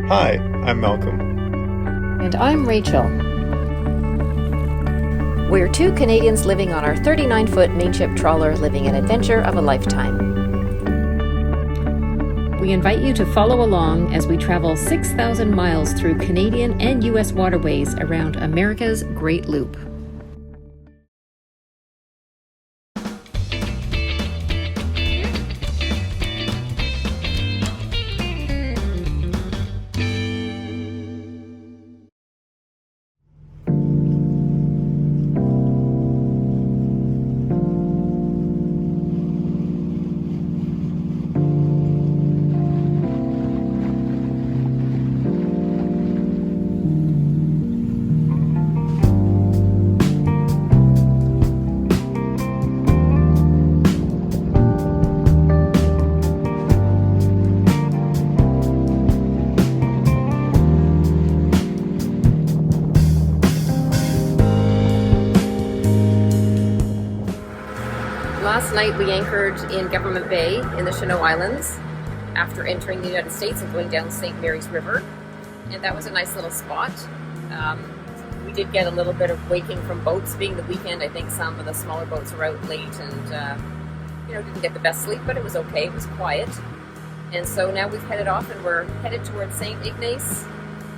Hi, I'm Malcolm. And I'm Rachel. We're two Canadians living on our 39-foot mainship trawler, living an adventure of a lifetime. We invite you to follow along as we travel 6,000 miles through Canadian and U.S. waterways around America's Great Loop. Last night we anchored in Government Bay in the Cheneaux Islands after entering the United States and going down St. Mary's River, and that was a nice little spot. We did get a little bit of waking from boats. Being the weekend, I think some of the smaller boats were out late and didn't get the best sleep, but it was okay. It was quiet. And so now we've headed off and we're headed towards St. Ignace.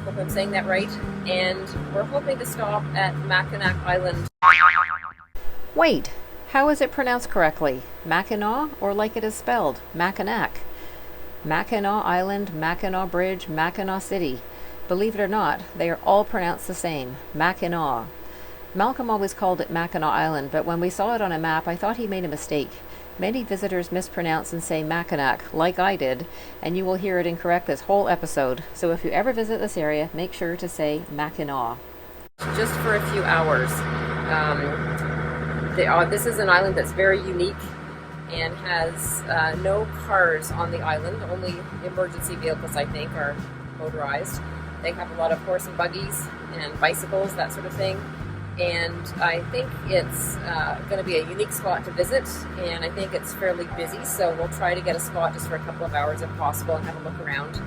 Hope I'm saying that right. And we're hoping to stop at Mackinac Island. Wait, how is it pronounced correctly? Mackinac, or like it is spelled, Mackinac? Mackinac Island, Mackinac Bridge, Mackinac City. Believe it or not, they are all pronounced the same, Mackinac. Malcolm always called it Mackinac Island, but when we saw it on a map, I thought he made a mistake. Many visitors mispronounce and say Mackinac, like I did, and you will hear it incorrect this whole episode. So if you ever visit this area, make sure to say Mackinac. Just for a few hours. This is an island that's very unique and has no cars on the island. Only emergency vehicles, I think, are motorized. They have a lot of horse and buggies and bicycles, that sort of thing. And I think it's going to be a unique spot to visit, and I think it's fairly busy, so we'll try to get a spot just for a couple of hours if possible and have a look around.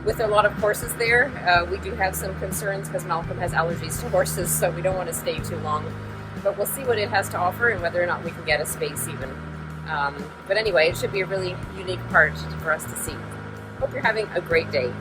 With a lot of horses there, we do have some concerns because Malcolm has allergies to horses, so we don't want to stay too long. But we'll see what it has to offer and whether or not we can get a space even. But anyway, it should be a really unique part for us to see. Hope you're having a great day.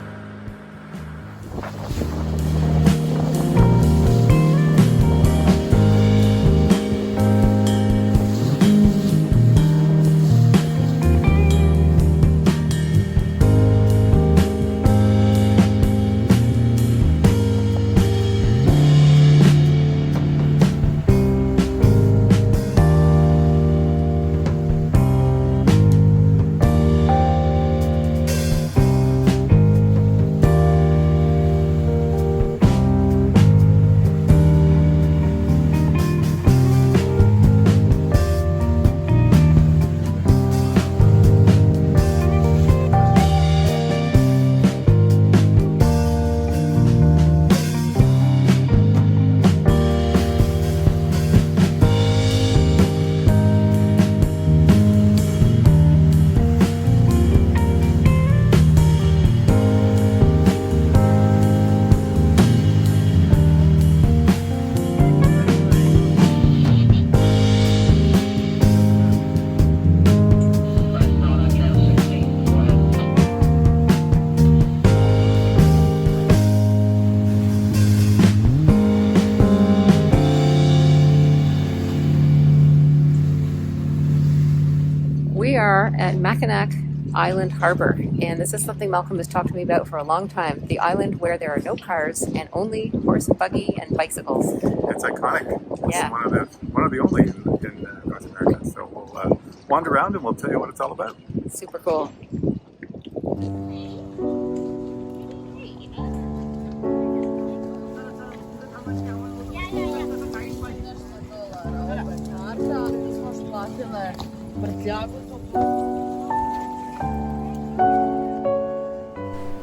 We are at Mackinac Island Harbor, and this is something Malcolm has talked to me about for a long time. The island where there are no cars and only horse and buggy and bicycles. It's iconic. It's Yeah. one of the only in North America. So we'll wander around and we'll tell you what it's all about. Super cool.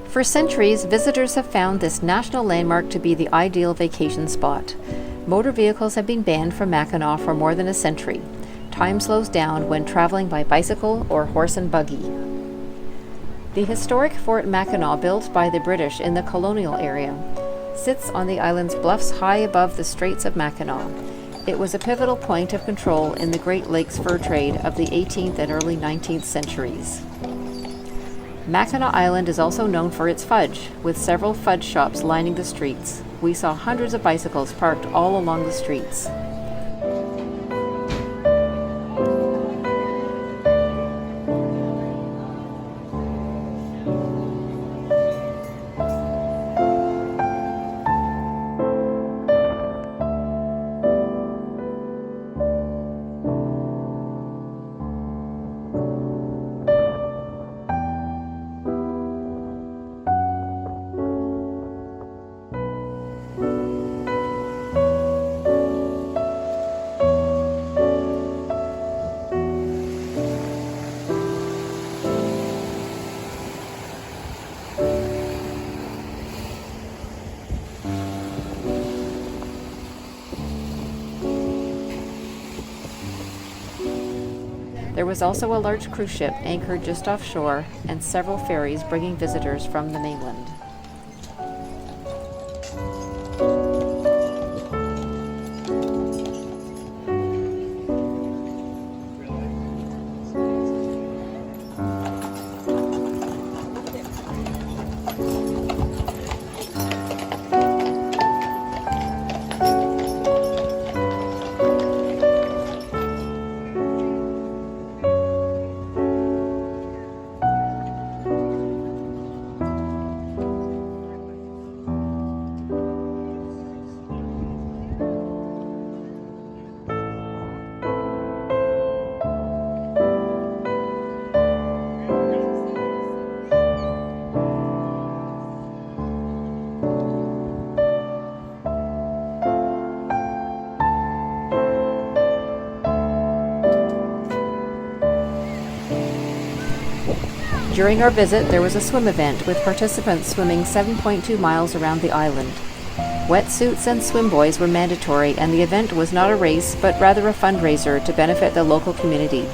For centuries, visitors have found this national landmark to be the ideal vacation spot. Motor vehicles have been banned from Mackinac for more than a century. Time slows down when traveling by bicycle or horse and buggy. The historic Fort Mackinac, built by the British in the colonial era, sits on the island's bluffs high above the Straits of Mackinac. It was a pivotal point of control in the Great Lakes fur trade of the 18th and early 19th centuries. Mackinac Island is also known for its fudge, with several fudge shops lining the streets. We saw hundreds of bicycles parked all along the streets. There was also a large cruise ship anchored just offshore and several ferries bringing visitors from the mainland. During our visit, there was a swim event with participants swimming 7.2 miles around the island. Wetsuits and swim buoys were mandatory, and the event was not a race, but rather a fundraiser to benefit the local community.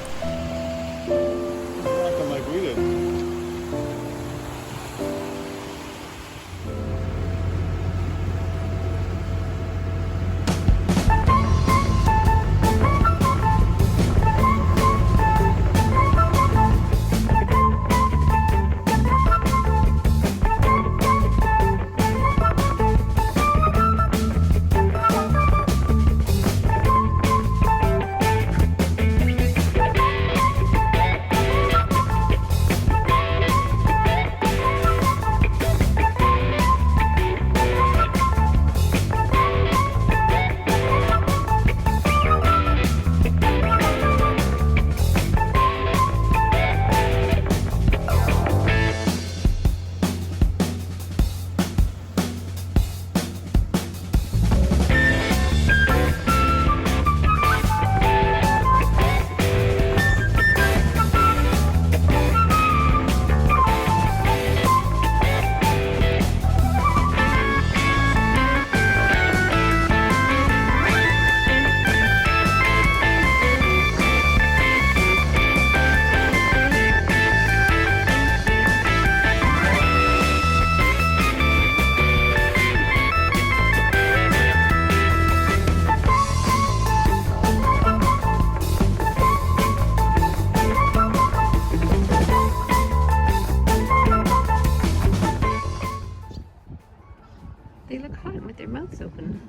They look hot with their mouths open.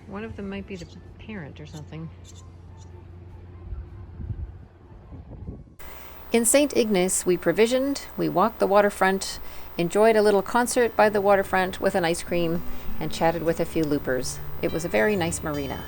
One of them might be the parent or something. In St. Ignace, we provisioned, we walked the waterfront, enjoyed a little concert by the waterfront with an ice cream, and chatted with a few loopers. It was a very nice marina.